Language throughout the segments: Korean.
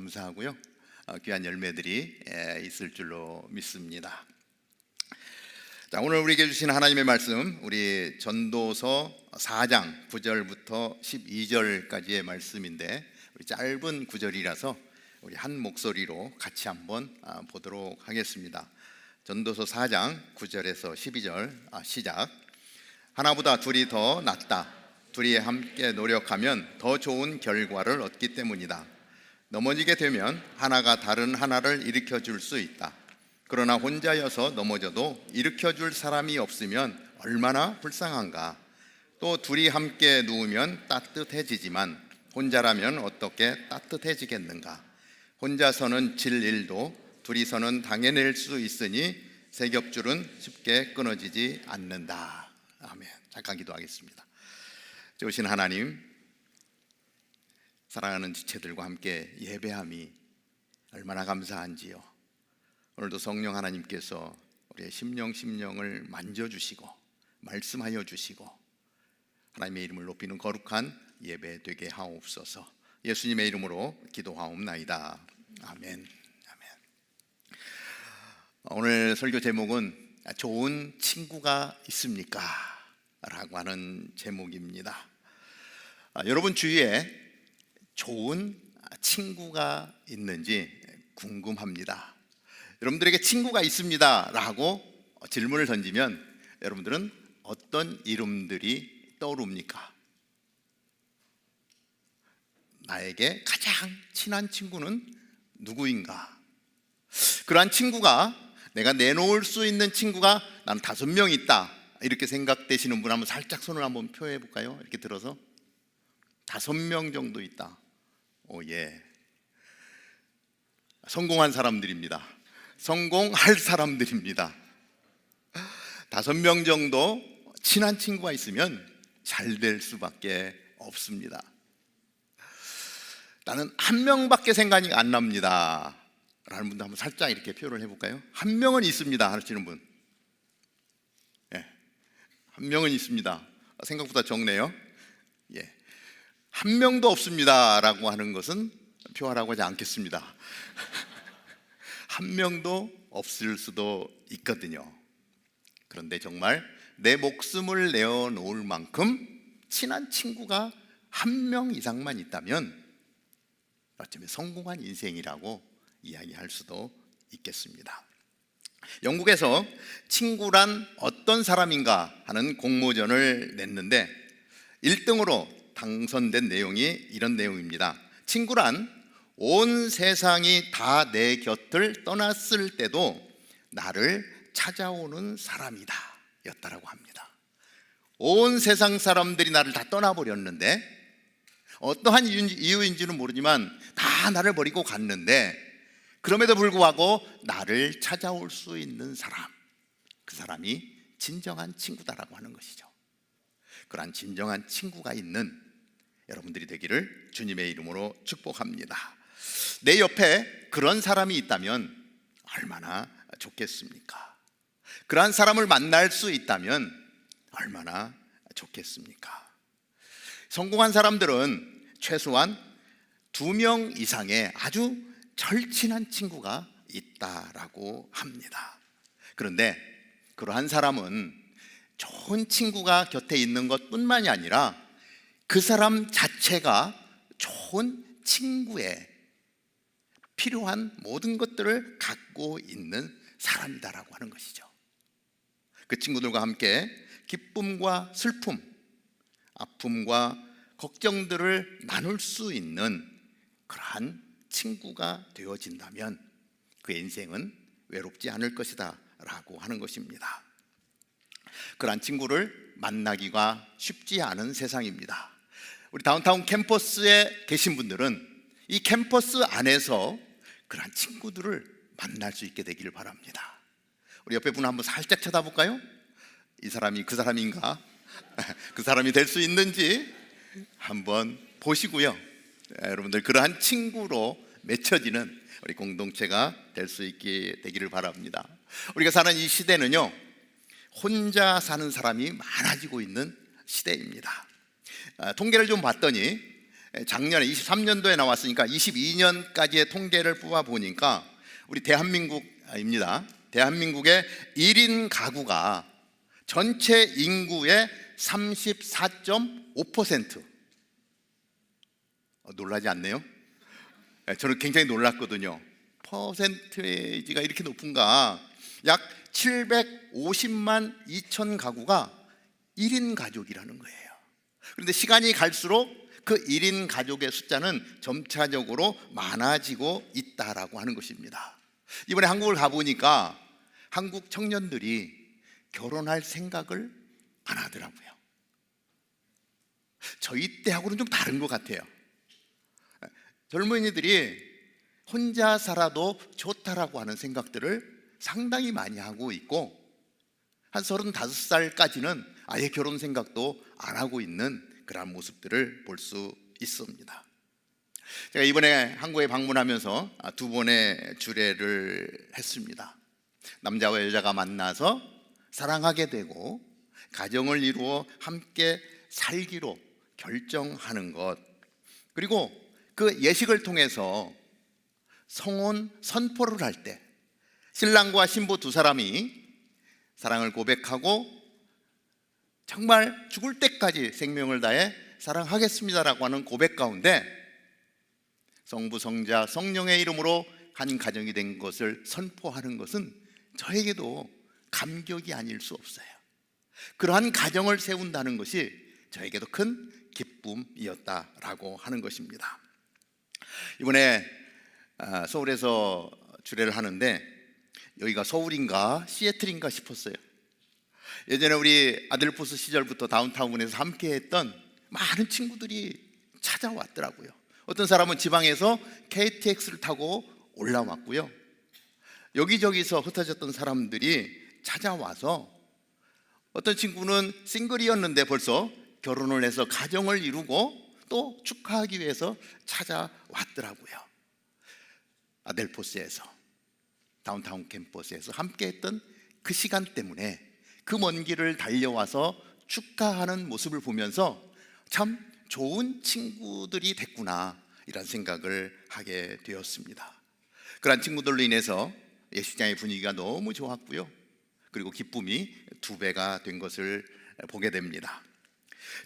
감사하고요. 귀한 열매들이 있을 줄로 믿습니다. 자, 오늘 우리에게 주신 하나님의 말씀, 우리 전도서 4장 9절부터 12절까지의 말씀인데, 우리 짧은 구절이라서 우리 한 목소리로 같이 한번 보도록 하겠습니다. 전도서 4장 9절에서 12절 시작. 하나보다 둘이 더 낫다. 둘이 함께 노력하면 더 좋은 결과를 얻기 때문이다. 넘어지게 되면 하나가 다른 하나를 일으켜 줄 수 있다. 그러나 혼자여서 넘어져도 일으켜 줄 사람이 없으면 얼마나 불쌍한가. 또 둘이 함께 누우면 따뜻해지지만 혼자라면 어떻게 따뜻해지겠는가. 혼자서는 질 일도 둘이서는 당해낼 수 있으니 세겹줄은 쉽게 끊어지지 않는다. 아멘. 잠깐 기도하겠습니다. 좋으신 하나님, 사랑하는 지체들과 함께 예배함이 얼마나 감사한지요. 오늘도 성령 하나님께서 우리의 심령을 만져주시고 말씀하여 주시고 하나님의 이름을 높이는 거룩한 예배 되게 하옵소서. 예수님의 이름으로 기도하옵나이다. 아멘. 아멘. 오늘 설교 제목은 좋은 친구가 있습니까? 라고 하는 제목입니다. 여러분 주위에 좋은 친구가 있는지 궁금합니다. 여러분들에게 친구가 있습니다 라고 질문을 던지면 여러분들은 어떤 이름들이 떠오릅니까? 나에게 가장 친한 친구는 누구인가? 그러한 친구가, 내가 내놓을 수 있는 친구가 난 5명 있다, 이렇게 생각되시는 분 한번 살짝 손을 한번 표해 볼까요? 이렇게 들어서 5명 정도 있다. 예. 성공한 사람들입니다. 성공할 사람들입니다. 5명 정도 친한 친구가 있으면 잘 될 수밖에 없습니다. 나는 1명밖에 생각이 안 납니다 라는 분도 한번 살짝 이렇게 표현을 해볼까요? 1명은 있습니다 하시는 분. 예. 1명은 있습니다. 생각보다 적네요. 예. 1명도 없습니다 라고 하는 것은 표하라고 하지 않겠습니다. 1명도 없을 수도 있거든요. 그런데 정말 내 목숨을 내어놓을 만큼 친한 친구가 1명 이상만 있다면 어쩌면 성공한 인생이라고 이야기할 수도 있겠습니다. 영국에서 친구란 어떤 사람인가 하는 공모전을 냈는데 1등으로 당선된 내용이 이런 내용입니다. 친구란 온 세상이 다 내 곁을 떠났을 때도 나를 찾아오는 사람이다 였다라고 합니다. 온 세상 사람들이 나를 다 떠나버렸는데, 어떠한 이유인지는 모르지만 다 나를 버리고 갔는데, 그럼에도 불구하고 나를 찾아올 수 있는 사람, 그 사람이 진정한 친구다라고 하는 것이죠. 그러한 진정한 친구가 있는 여러분들이 되기를 주님의 이름으로 축복합니다. 내 옆에 그런 사람이 있다면 얼마나 좋겠습니까? 그러한 사람을 만날 수 있다면 얼마나 좋겠습니까? 성공한 사람들은 최소한 2명 이상의 아주 절친한 친구가 있다라고 합니다. 그런데 그러한 사람은 좋은 친구가 곁에 있는 것뿐만이 아니라 그 사람 자체가 좋은 친구에 필요한 모든 것들을 갖고 있는 사람이다라고 하는 것이죠. 그 친구들과 함께 기쁨과 슬픔, 아픔과 걱정들을 나눌 수 있는 그러한 친구가 되어진다면 그의 인생은 외롭지 않을 것이다 라고 하는 것입니다. 그러한 친구를 만나기가 쉽지 않은 세상입니다. 우리 다운타운 캠퍼스에 계신 분들은 이 캠퍼스 안에서 그러한 친구들을 만날 수 있게 되기를 바랍니다. 우리 옆에 분 한번 살짝 쳐다볼까요? 이 사람이 그 사람인가? 그 사람이 될 수 있는지 한번 보시고요. 여러분들 그러한 친구로 맺혀지는 우리 공동체가 될 수 있게 되기를 바랍니다. 우리가 사는 이 시대는요, 혼자 사는 사람이 많아지고 있는 시대입니다. 통계를 좀 봤더니 작년에 23년도에 나왔으니까 22년까지의 통계를 뽑아 보니까 우리 대한민국입니다. 대한민국의 1인 가구가 전체 인구의 34.5%. 놀라지 않네요? 저는 굉장히 놀랐거든요. 퍼센테이지가 이렇게 높은가? 약 750만 2천 가구가 1인 가족이라는 거예요. 그런데 시간이 갈수록 그 1인 가족의 숫자는 점차적으로 많아지고 있다라고 하는 것입니다. 이번에 한국을 가보니까 한국 청년들이 결혼할 생각을 안 하더라고요. 저희 때하고는 좀 다른 것 같아요. 젊은이들이 혼자 살아도 좋다라고 하는 생각들을 상당히 많이 하고 있고, 한 35살까지는 아예 결혼 생각도 안 하고 있는 그런 모습들을 볼 수 있습니다. 제가 이번에 한국에 방문하면서 두 번의 주례를 했습니다. 남자와 여자가 만나서 사랑하게 되고 가정을 이루어 함께 살기로 결정하는 것, 그리고 그 예식을 통해서 성혼 선포를 할 때 신랑과 신부 두 사람이 사랑을 고백하고 정말 죽을 때까지 생명을 다해 사랑하겠습니다라고 하는 고백 가운데 성부, 성자, 성령의 이름으로 한 가정이 된 것을 선포하는 것은 저에게도 감격이 아닐 수 없어요. 그러한 가정을 세운다는 것이 저에게도 큰 기쁨이었다라고 하는 것입니다. 이번에 서울에서 주례를 하는데 여기가 서울인가 시애틀인가 싶었어요. 예전에 우리 아들포스 시절부터 다운타운에서 함께했던 많은 친구들이 찾아왔더라고요. 어떤 사람은 지방에서 KTX를 타고 올라왔고요. 여기저기서 흩어졌던 사람들이 찾아와서 어떤 친구는 싱글이었는데 벌써 결혼을 해서 가정을 이루고 또 축하하기 위해서 찾아왔더라고요. 아델포스에서, 다운타운 캠퍼스에서 함께했던 그 시간 때문에 그 먼 길을 달려와서 축하하는 모습을 보면서 참 좋은 친구들이 됐구나, 이런 생각을 하게 되었습니다. 그런 친구들로 인해서 예식장의 분위기가 너무 좋았고요. 그리고 기쁨이 2배가 된 것을 보게 됩니다.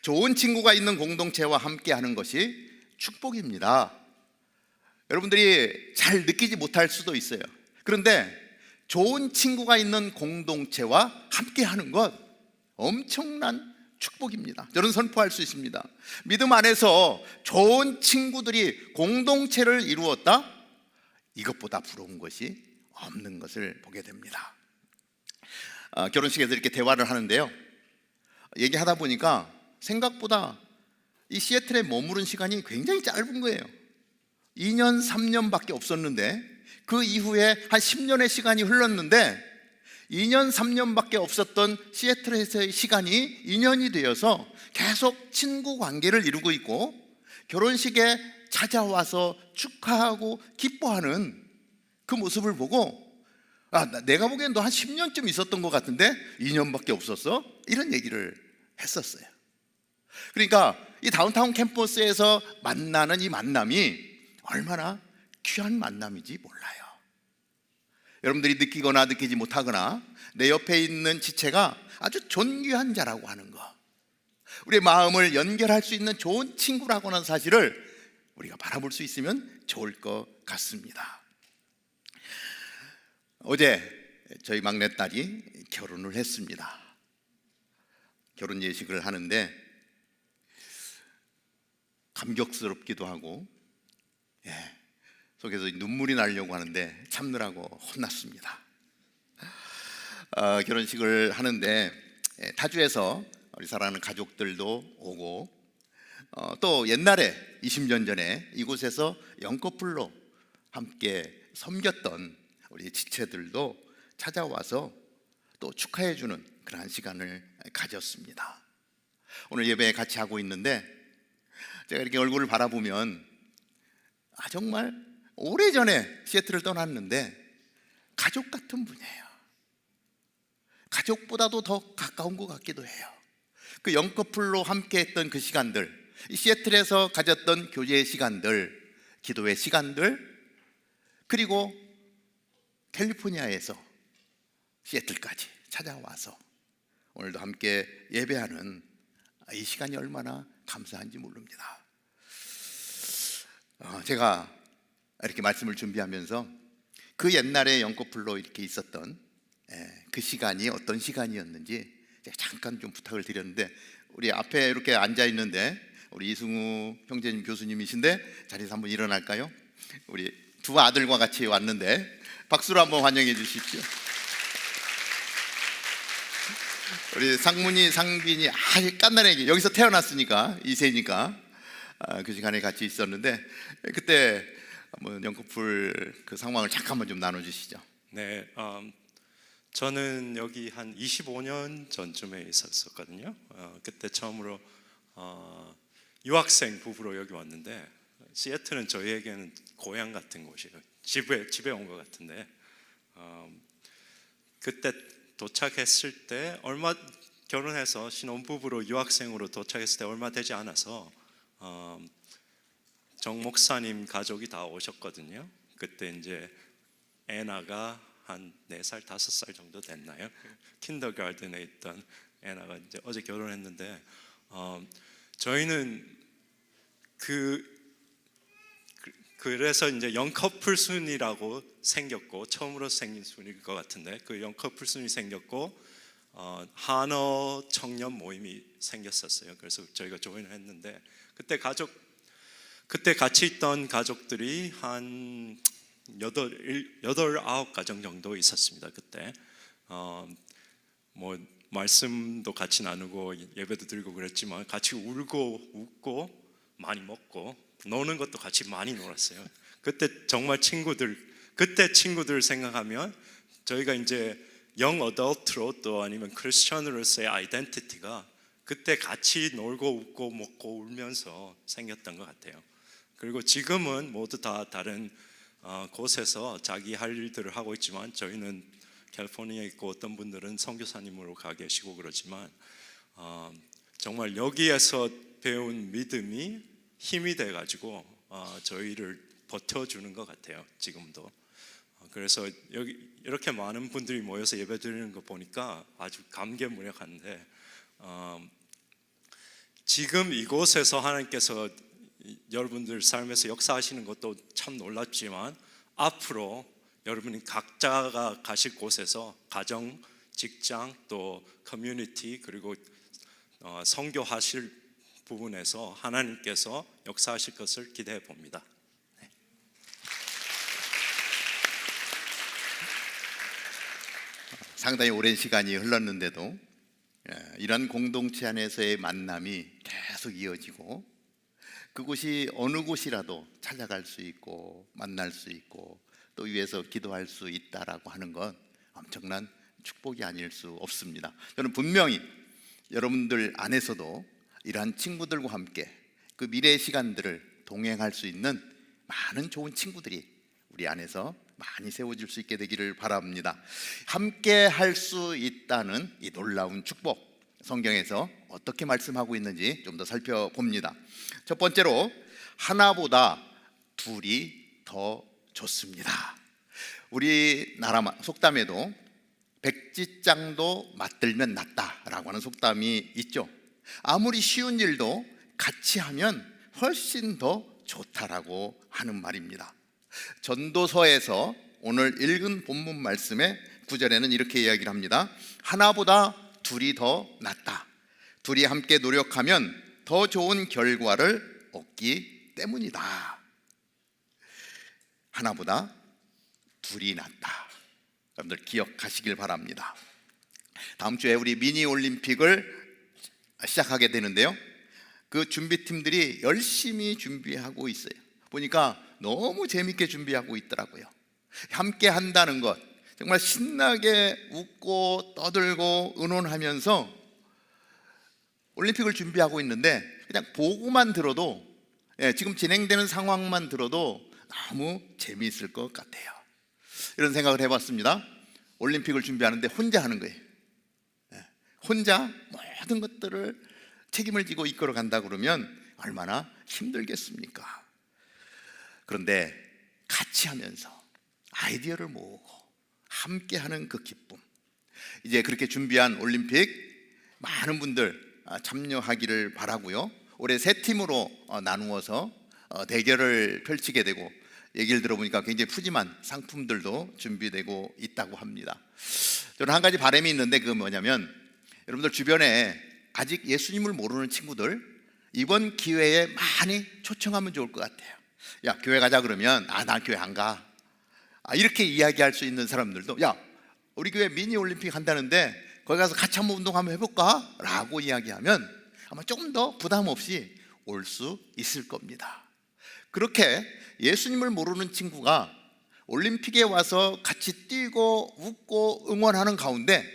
좋은 친구가 있는 공동체와 함께하는 것이 축복입니다. 여러분들이 잘 느끼지 못할 수도 있어요. 그런데 좋은 친구가 있는 공동체와 함께하는 것, 엄청난 축복입니다. 저는 선포할 수 있습니다. 믿음 안에서 좋은 친구들이 공동체를 이루었다? 이것보다 부러운 것이 없는 것을 보게 됩니다. 결혼식에서 이렇게 대화를 하는데요, 얘기하다 보니까 생각보다 이 시애틀에 머무른 시간이 굉장히 짧은 거예요. 2년, 3년밖에 없었는데 그 이후에 한 10년의 시간이 흘렀는데 2년, 3년밖에 없었던 시애틀에서의 시간이 2년이 되어서 계속 친구 관계를 이루고 있고 결혼식에 찾아와서 축하하고 기뻐하는 그 모습을 보고 내가 보기엔 너 한 10년쯤 있었던 것 같은데 2년밖에 없었어? 이런 얘기를 했었어요. 그러니까 이 다운타운 캠퍼스에서 만나는 이 만남이 얼마나 귀한 만남인지 몰라요. 여러분들이 느끼거나 느끼지 못하거나 내 옆에 있는 지체가 아주 존귀한 자라고 하는 거, 우리의 마음을 연결할 수 있는 좋은 친구라고 하는 사실을 우리가 바라볼 수 있으면 좋을 것 같습니다. 어제 저희 막내딸이 결혼을 했습니다. 결혼 예식을 하는데 감격스럽기도 하고 속에서 눈물이 나려고 하는데 참느라고 혼났습니다. 결혼식을 하는데 타주에서 우리 사랑하는 가족들도 오고 또 옛날에 20년 전에 이곳에서 영커플로 함께 섬겼던 우리 지체들도 찾아와서 또 축하해주는 그러한 시간을 가졌습니다. 오늘 예배 같이 하고 있는데 제가 이렇게 얼굴을 바라보면 정말 오래전에 시애틀을 떠났는데 가족 같은 분이에요. 가족보다도 더 가까운 것 같기도 해요. 그 영커플로 함께 했던 그 시간들, 이 시애틀에서 가졌던 교제의 시간들, 기도의 시간들, 그리고 캘리포니아에서 시애틀까지 찾아와서 오늘도 함께 예배하는 이 시간이 얼마나 감사한지 모릅니다. 제가 이렇게 말씀을 준비하면서 그 옛날에 영꺼풀로 이렇게 있었던 그 시간이 어떤 시간이었는지 제가 잠깐 좀 부탁을 드렸는데, 우리 앞에 이렇게 앉아 있는데 우리 이승우 형제님 교수님이신데 자리에서 한번 일어날까요? 우리 두 아들과 같이 왔는데 박수로 한번 환영해 주십시오. 우리 상문이, 상빈이 아주 깐난애기, 여기서 태어났으니까 2세니까 그 시간에 같이 있었는데, 그때 한번 영꺼풀 그 상황을 잠깐만 좀 나눠주시죠. 네, 저는 여기 한 25년 전쯤에 있었거든요. 그때 처음으로 유학생 부부로 여기 왔는데, 시애틀은 저희에게는 고향 같은 곳이에요. 집에 온 것 같은데, 그때 도착했을 때 결혼해서 신혼부부로 유학생으로 도착했을 때 얼마 되지 않아서 정 목사님 가족이 다 오셨거든요. 그때 이제 애나가 한 4살, 5살 정도 됐나요? 킨더가든에 있던 애나가 이제 어제 결혼했는데, 저희는 그래서 이제 영커플 순이라고 생겼고, 처음으로 생긴 순일 것 같은데, 그 영커플 순이 생겼고 한어 청년 모임이 생겼었어요. 그래서 저희가 조인을 했는데, 그때 같이 있던 가족들이 한 9가정 정도 있었습니다. 그때 뭐 말씀도 같이 나누고 예배도 드리고 그랬지만, 같이 울고 웃고 많이 먹고 노는 것도 같이 많이 놀았어요. 그때 정말 그때 친구들 생각하면 저희가 이제 영 어덜트로 또 아니면 크리스천으로서의 아이덴티티가 그때 같이 놀고 웃고 먹고 울면서 생겼던 것 같아요. 그리고 지금은 모두 다 다른 곳에서 자기 할 일들을 하고 있지만, 저희는 캘리포니아에 있고 어떤 분들은 선교사님으로 가 계시고 그러지만, 정말 여기에서 배운 믿음이 힘이 돼가지고 저희를 버텨주는 것 같아요. 지금도. 그래서 여기 이렇게 많은 분들이 모여서 예배드리는 거 보니까 아주 감개무량한데, 지금 이곳에서 하나님께서 여러분들 삶에서 역사하시는 것도 참 놀랍지만, 앞으로 여러분이 각자가 가실 곳에서 가정, 직장, 또 커뮤니티, 그리고 선교하실 부분에서 하나님께서 역사하실 것을 기대해 봅니다. 네. 상당히 오랜 시간이 흘렀는데도 이런 공동체 안에서의 만남이 계속 이어지고, 그곳이 어느 곳이라도 찾아갈 수 있고 만날 수 있고 또 위에서 기도할 수 있다라고 하는 건 엄청난 축복이 아닐 수 없습니다. 저는 분명히 여러분들 안에서도 이러한 친구들과 함께 그 미래의 시간들을 동행할 수 있는 많은 좋은 친구들이 우리 안에서 많이 세워질 수 있게 되기를 바랍니다. 함께 할 수 있다는 이 놀라운 축복, 성경에서 어떻게 말씀하고 있는지 좀 더 살펴봅니다. 첫 번째로, 하나보다 둘이 더 좋습니다. 우리나라 속담에도 백지장도 맞들면 낫다라고 하는 속담이 있죠. 아무리 쉬운 일도 같이 하면 훨씬 더 좋다라고 하는 말입니다. 전도서에서 오늘 읽은 본문 말씀의 9절에는 이렇게 이야기를 합니다. 하나보다 둘이 더 낫다. 둘이 함께 노력하면 더 좋은 결과를 얻기 때문이다. 하나보다 둘이 낫다. 여러분들 기억하시길 바랍니다. 다음 주에 우리 미니 올림픽을 시작하게 되는데요, 그 준비팀들이 열심히 준비하고 있어요. 보니까 너무 재밌게 준비하고 있더라고요. 함께 한다는 것, 정말 신나게 웃고 떠들고 의논하면서 올림픽을 준비하고 있는데, 그냥 보고만 들어도, 지금 진행되는 상황만 들어도 너무 재미있을 것 같아요. 이런 생각을 해봤습니다. 올림픽을 준비하는데 혼자 하는 거예요. 혼자 모든 것들을 책임을 지고 이끌어 간다 그러면 얼마나 힘들겠습니까? 그런데 같이 하면서 아이디어를 모으고 함께하는 그 기쁨, 이제 그렇게 준비한 올림픽 많은 분들 참여하기를 바라고요. 올해 세 팀으로 나누어서 대결을 펼치게 되고, 얘기를 들어보니까 굉장히 푸짐한 상품들도 준비되고 있다고 합니다. 저는 한 가지 바람이 있는데, 그건 뭐냐면, 여러분들 주변에 아직 예수님을 모르는 친구들 이번 기회에 많이 초청하면 좋을 것 같아요. 야, 교회 가자 그러면 난 교회 안 가, 이렇게 이야기할 수 있는 사람들도, 야, 우리 교회 미니 올림픽 한다는데 거기 가서 같이 한번 운동 한번 해볼까? 라고 이야기하면 아마 조금 더 부담 없이 올 수 있을 겁니다. 그렇게 예수님을 모르는 친구가 올림픽에 와서 같이 뛰고 웃고 응원하는 가운데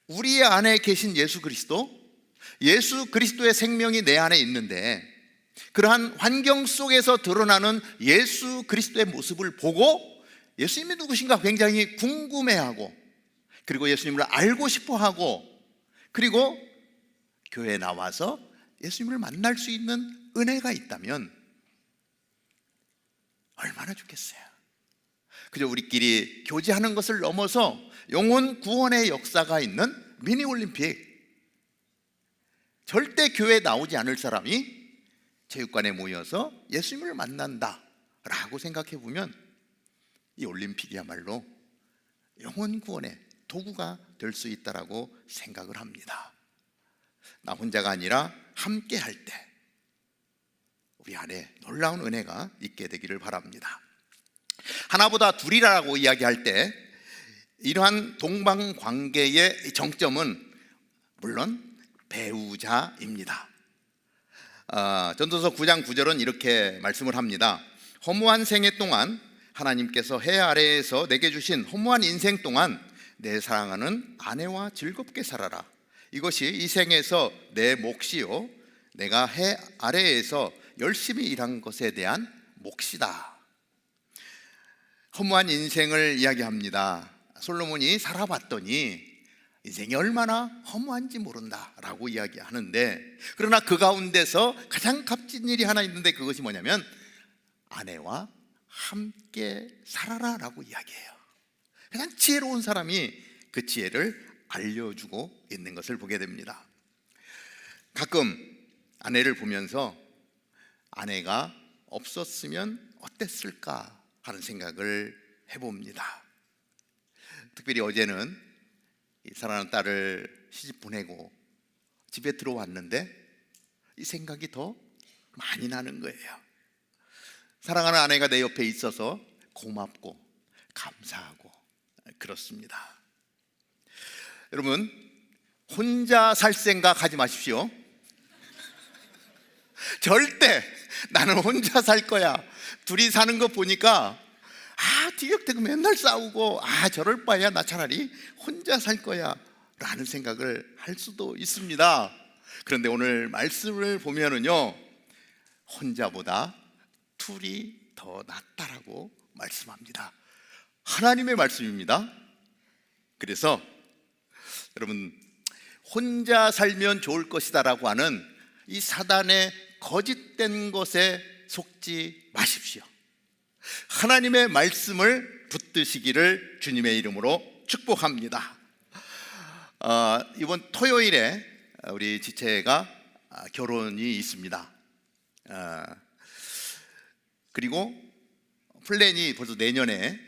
우리 안에 계신 예수 그리스도의 생명이 내 안에 있는데, 그러한 환경 속에서 드러나는 예수 그리스도의 모습을 보고 예수님이 누구신가 굉장히 궁금해하고, 그리고 예수님을 알고 싶어하고, 그리고 교회에 나와서 예수님을 만날 수 있는 은혜가 있다면 얼마나 좋겠어요. 그저 우리끼리 교제하는 것을 넘어서 영혼 구원의 역사가 있는 미니 올림픽, 절대 교회에 나오지 않을 사람이 체육관에 모여서 예수님을 만난다 라고 생각해 보면 이 올림픽이야말로 영혼 구원의 도구가 될 수 있다라고 생각을 합니다. 나 혼자가 아니라 함께 할 때 우리 안에 놀라운 은혜가 있게 되기를 바랍니다. 하나보다 둘이라고 이야기할 때 이러한 동방 관계의 정점은 물론 배우자입니다. 전도서 9장 9절은 이렇게 말씀을 합니다. 허무한 생애 동안 하나님께서 해 아래에서 내게 주신 허무한 인생 동안 내 사랑하는 아내와 즐겁게 살아라. 이것이 이 생에서 내 몫이요 내가 해 아래에서 열심히 일한 것에 대한 몫이다. 허무한 인생을 이야기합니다. 솔로몬이 살아봤더니 인생이 얼마나 허무한지 모른다라고 이야기하는데, 그러나 그 가운데서 가장 값진 일이 하나 있는데, 그것이 뭐냐면 아내와 함께 살아라라고 이야기해요. 가장 지혜로운 사람이 그 지혜를 알려주고 있는 것을 보게 됩니다. 가끔 아내를 보면서 아내가 없었으면 어땠을까 하는 생각을 해봅니다. 특별히 어제는 사랑하는 딸을 시집 보내고 집에 들어왔는데 이 생각이 더 많이 나는 거예요. 사랑하는 아내가 내 옆에 있어서 고맙고 감사하고 그렇습니다. 여러분, 혼자 살 생각 하지 마십시오. 절대 나는 혼자 살 거야, 둘이 사는 거 보니까 뒤적대고 맨날 싸우고 저럴 바에야 나 차라리 혼자 살 거야 라는 생각을 할 수도 있습니다. 그런데 오늘 말씀을 보면은요, 혼자보다 둘이 더 낫다라고 말씀합니다. 하나님의 말씀입니다. 그래서 여러분, 혼자 살면 좋을 것이다라고 하는 이 사단의 거짓된 것에 속지 마십시오. 하나님의 말씀을 붙드시기를 주님의 이름으로 축복합니다. 이번 토요일에 우리 지체가 결혼이 있습니다. 그리고 플랜이 벌써 내년에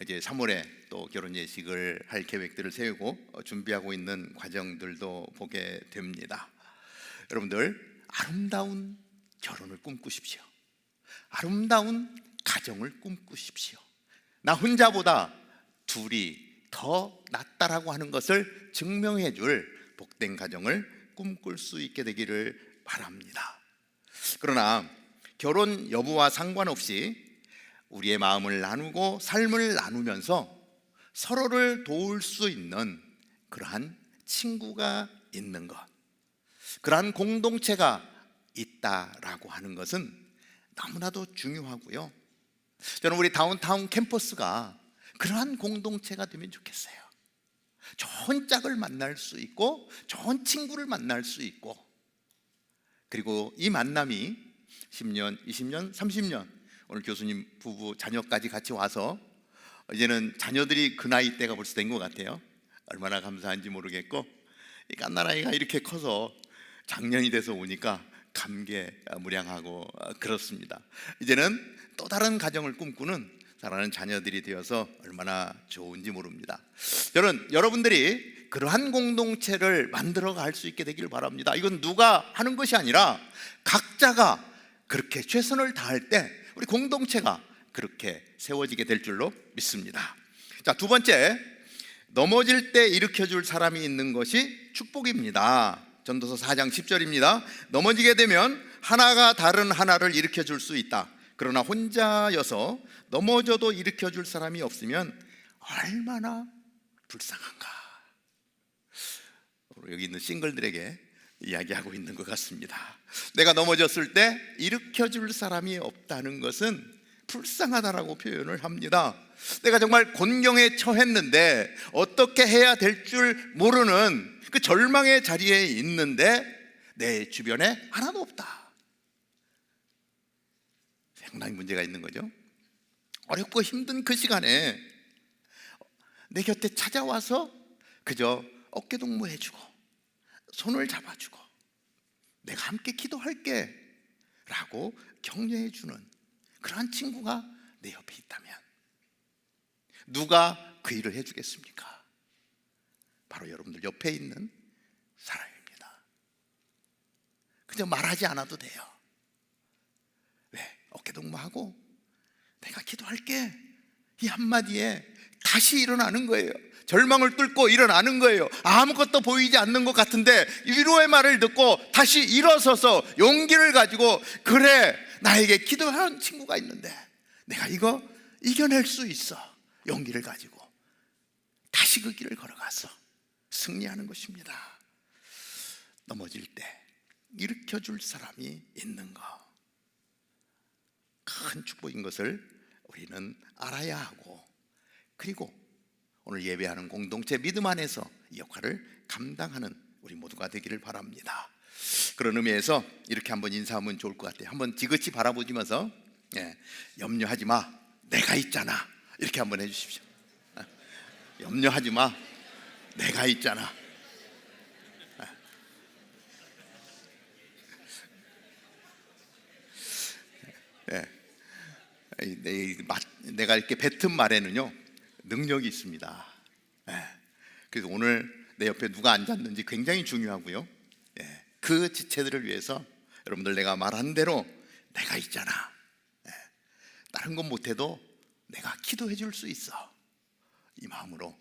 이제 3월에 또 결혼 예식을 할 계획들을 세우고 준비하고 있는 과정들도 보게 됩니다. 여러분들, 아름다운 결혼을 꿈꾸십시오. 아름다운 가정을 꿈꾸십시오. 나 혼자보다 둘이 더 낫다라고 하는 것을 증명해 줄 복된 가정을 꿈꿀 수 있게 되기를 바랍니다. 그러나 결혼 여부와 상관없이 우리의 마음을 나누고 삶을 나누면서 서로를 도울 수 있는 그러한 친구가 있는 것, 그러한 공동체가 있다라고 하는 것은 너무나도 중요하고요. 저는 우리 다운타운 캠퍼스가 그러한 공동체가 되면 좋겠어요. 좋은 짝을 만날 수 있고 좋은 친구를 만날 수 있고, 그리고 이 만남이 10년, 20년, 30년 오늘 교수님 부부 자녀까지 같이 와서 이제는 자녀들이 그 나이 때가 벌써 된 것 같아요. 얼마나 감사한지 모르겠고, 이 깐나라이가 이렇게 커서 작년이 돼서 오니까 감개무량하고 그렇습니다. 이제는 또 다른 가정을 꿈꾸는 사랑하는 자녀들이 되어서 얼마나 좋은지 모릅니다. 저는 여러분들이 그러한 공동체를 만들어 갈 수 있게 되길 바랍니다. 이건 누가 하는 것이 아니라 각자가 그렇게 최선을 다할 때 우리 공동체가 그렇게 세워지게 될 줄로 믿습니다. 자, 두 번째, 넘어질 때 일으켜줄 사람이 있는 것이 축복입니다. 전도서 4장 10절입니다. 넘어지게 되면 하나가 다른 하나를 일으켜줄 수 있다. 그러나 혼자여서 넘어져도 일으켜줄 사람이 없으면 얼마나 불쌍한가. 여기 있는 싱글들에게 이야기하고 있는 것 같습니다. 내가 넘어졌을 때 일으켜줄 사람이 없다는 것은 불쌍하다라고 표현을 합니다. 내가 정말 곤경에 처했는데 어떻게 해야 될 줄 모르는 그 절망의 자리에 있는데 내 주변에 하나도 없다. 상당히 문제가 있는 거죠. 어렵고 힘든 그 시간에 내 곁에 찾아와서 그저 어깨동무해주고 손을 잡아주고 내가 함께 기도할게 라고 격려해주는 그러한 친구가 내 옆에 있다면 누가 그 일을 해주겠습니까? 바로 여러분들 옆에 있는 사람입니다. 그저 말하지 않아도 돼요. 왜? 어깨동무하고 내가 기도할게 이 한마디에 다시 일어나는 거예요. 절망을 뚫고 일어나는 거예요. 아무것도 보이지 않는 것 같은데 위로의 말을 듣고 다시 일어서서 용기를 가지고, 그래 나에게 기도하는 친구가 있는데 내가 이거 이겨낼 수 있어. 용기를 가지고 다시 그 길을 걸어가서 승리하는 것입니다. 넘어질 때 일으켜줄 사람이 있는 것, 큰 축복인 것을 우리는 알아야 하고, 그리고 오늘 예배하는 공동체 믿음 안에서 이 역할을 감당하는 우리 모두가 되기를 바랍니다. 그런 의미에서 이렇게 한번 인사하면 좋을 것 같아요. 한번 지그치 바라보시면서 염려하지 마, 내가 있잖아, 이렇게 한번 해주십시오. 염려하지 마, 내가 있잖아. 내가 이렇게 뱉은 말에는요 능력이 있습니다. 그래서 오늘 내 옆에 누가 앉았는지 굉장히 중요하고요. 그 지체들을 위해서 여러분들 내가 말한 대로 내가 있잖아, 다른 건 못해도 내가 기도해 줄 수 있어, 이 마음으로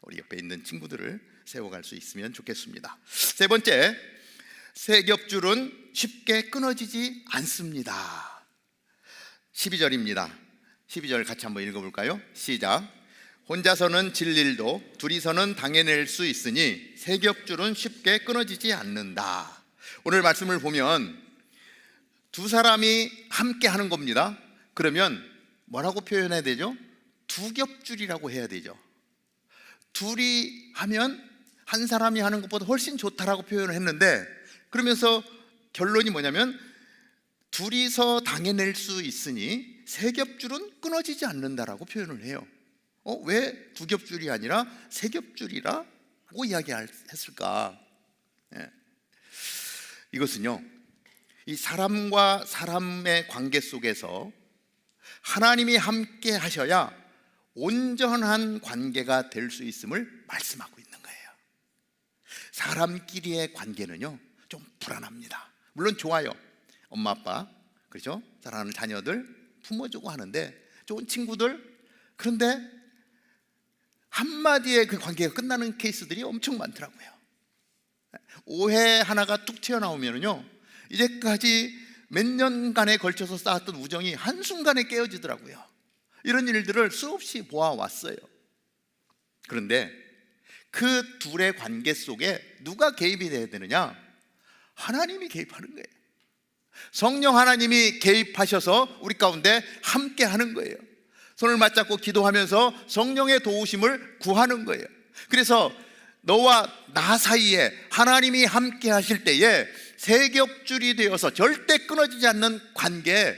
우리 옆에 있는 친구들을 세워갈 수 있으면 좋겠습니다. 세 번째, 세겹줄은 쉽게 끊어지지 않습니다. 12절입니다. 12절 같이 한번 읽어볼까요? 시작. 혼자서는 질 일도 둘이서는 당해낼 수 있으니 세겹줄은 쉽게 끊어지지 않는다. 오늘 말씀을 보면 두 사람이 함께 하는 겁니다. 그러면 뭐라고 표현해야 되죠? 두 겹줄이라고 해야 되죠. 둘이 하면 한 사람이 하는 것보다 훨씬 좋다라고 표현을 했는데, 그러면서 결론이 뭐냐면 둘이서 당해낼 수 있으니 세 겹줄은 끊어지지 않는다라고 표현을 해요. 왜 두 겹줄이 아니라 세 겹줄이라고 이야기했을까? 이것은요, 이 사람과 사람의 관계 속에서 하나님이 함께 하셔야 온전한 관계가 될 수 있음을 말씀하고 있는 거예요. 사람끼리의 관계는요 좀 불안합니다. 물론 좋아요. 엄마 아빠, 그렇죠? 사랑하는 자녀들 품어주고 하는데, 좋은 친구들, 그런데 한마디에 그 관계가 끝나는 케이스들이 엄청 많더라고요. 오해 하나가 툭 튀어나오면요 이제까지 몇 년간에 걸쳐서 쌓았던 우정이 한순간에 깨어지더라고요. 이런 일들을 수없이 보아왔어요. 그런데 그 둘의 관계 속에 누가 개입이 돼야 되느냐? 하나님이 개입하는 거예요. 성령 하나님이 개입하셔서 우리 가운데 함께 하는 거예요. 손을 맞잡고 기도하면서 성령의 도우심을 구하는 거예요. 그래서 너와 나 사이에 하나님이 함께 하실 때에 세 겹줄이 되어서 절대 끊어지지 않는 관계,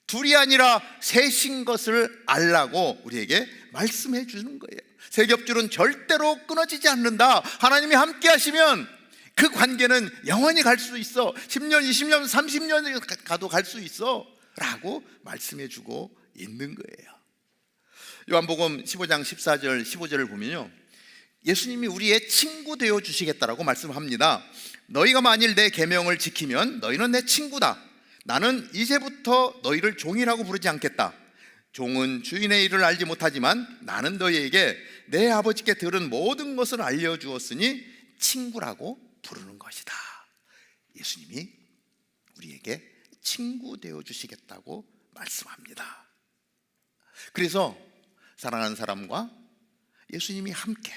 둘이 아니라 셋인 것을 알라고 우리에게 말씀해 주는 거예요. 세 겹줄은 절대로 끊어지지 않는다. 하나님이 함께 하시면 그 관계는 영원히 갈 수 있어. 10년, 20년, 30년 가도 갈 수 있어 라고 말씀해 주고 있는 거예요. 요한복음 15장 14절 15절을 보면요, 예수님이 우리의 친구 되어 주시겠다라고 말씀합니다. 너희가 만일 내 계명을 지키면 너희는 내 친구다. 나는 이제부터 너희를 종이라고 부르지 않겠다. 종은 주인의 일을 알지 못하지만 나는 너희에게 내 아버지께 들은 모든 것을 알려주었으니 친구라고 부르는 것이다. 예수님이 우리에게 친구 되어 주시겠다고 말씀합니다. 그래서 사랑하는 사람과 예수님이 함께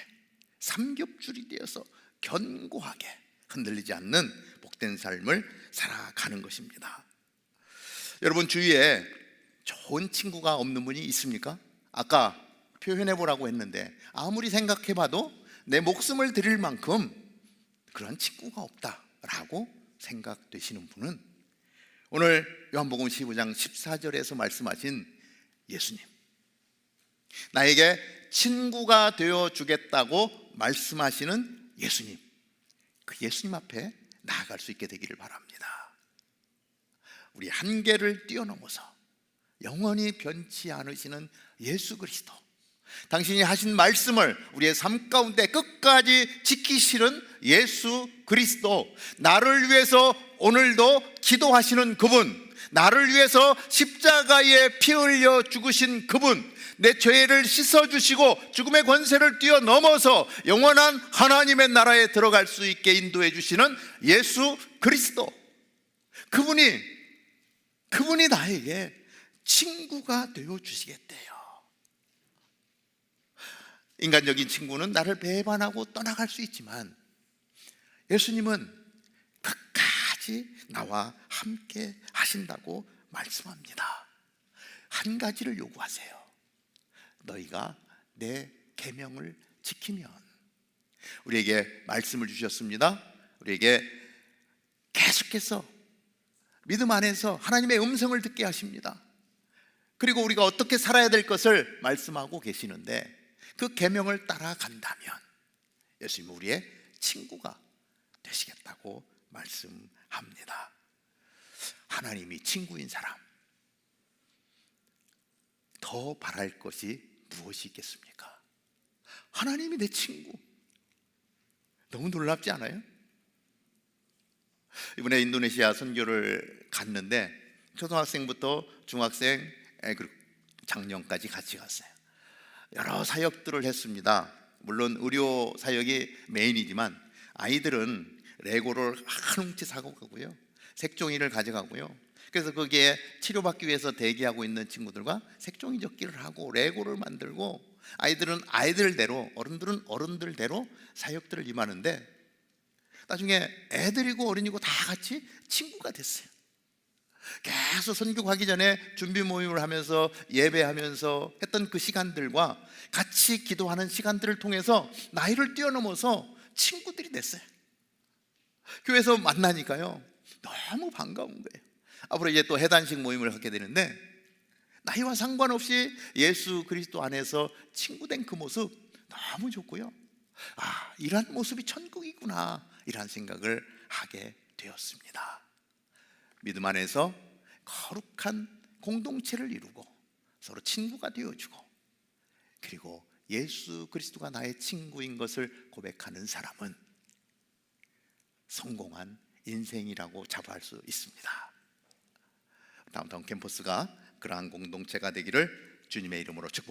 삼겹줄이 되어서 견고하게 흔들리지 않는 복된 삶을 살아가는 것입니다. 여러분 주위에 좋은 친구가 없는 분이 있습니까? 아까 표현해 보라고 했는데 아무리 생각해 봐도 내 목숨을 드릴 만큼 그런 친구가 없다라고 생각되시는 분은 오늘 요한복음 15장 14절에서 말씀하신 예수님, 나에게 친구가 되어 주겠다고 말씀하시는 예수님, 그 예수님 앞에 나아갈 수 있게 되기를 바랍니다. 우리 한계를 뛰어넘어서 영원히 변치 않으시는 예수 그리스도, 당신이 하신 말씀을 우리의 삶 가운데 끝까지 지키시는 예수 그리스도, 나를 위해서 오늘도 기도하시는 그분, 나를 위해서 십자가에 피 흘려 죽으신 그분, 내 죄를 씻어주시고 죽음의 권세를 뛰어넘어서 영원한 하나님의 나라에 들어갈 수 있게 인도해 주시는 예수 그리스도, 그분이 나에게 친구가 되어 주시겠대요. 인간적인 친구는 나를 배반하고 떠나갈 수 있지만 예수님은 끝까지 나와 함께 하신다고 말씀합니다. 한 가지를 요구하세요. 너희가 내 계명을 지키면. 우리에게 말씀을 주셨습니다. 우리에게 계속해서 믿음 안에서 하나님의 음성을 듣게 하십니다. 그리고 우리가 어떻게 살아야 될 것을 말씀하고 계시는데 그 계명을 따라간다면 예수님은 우리의 친구가 되시겠다고 말씀합니다. 하나님이 친구인 사람, 더 바랄 것이 무엇이 있겠습니까? 하나님이 내 친구, 너무 놀랍지 않아요? 이번에 인도네시아 선교를 갔는데 초등학생부터 중학생 그리고 장년까지 같이 갔어요. 여러 사역들을 했습니다. 물론 의료 사역이 메인이지만 아이들은 레고를 한 뭉치 사고 가고요, 색종이를 가져가고요. 그래서 거기에 치료받기 위해서 대기하고 있는 친구들과 색종이 접기를 하고 레고를 만들고, 아이들은 아이들대로, 어른들은 어른들대로 사역들을 임하는데 나중에 애들이고 어른이고 다 같이 친구가 됐어요. 계속 선교 가기 전에 준비 모임을 하면서 예배하면서 했던 그 시간들과 같이 기도하는 시간들을 통해서 나이를 뛰어넘어서 친구들이 됐어요. 교회에서 만나니까요 너무 반가운 거예요. 앞으로 이제 또 해단식 모임을 하게 되는데 나이와 상관없이 예수 그리스도 안에서 친구된 그 모습 너무 좋고요. 아, 이런 모습이 천국이구나, 이런 생각을 하게 되었습니다. 믿음 안에서 거룩한 공동체를 이루고 서로 친구가 되어주고, 그리고 예수 그리스도가 나의 친구인 것을 고백하는 사람은 성공한 인생이라고 자부할 수 있습니다. 다운타운 캠퍼스가 그러한 공동체가 되기를 주님의 이름으로 축복합니다.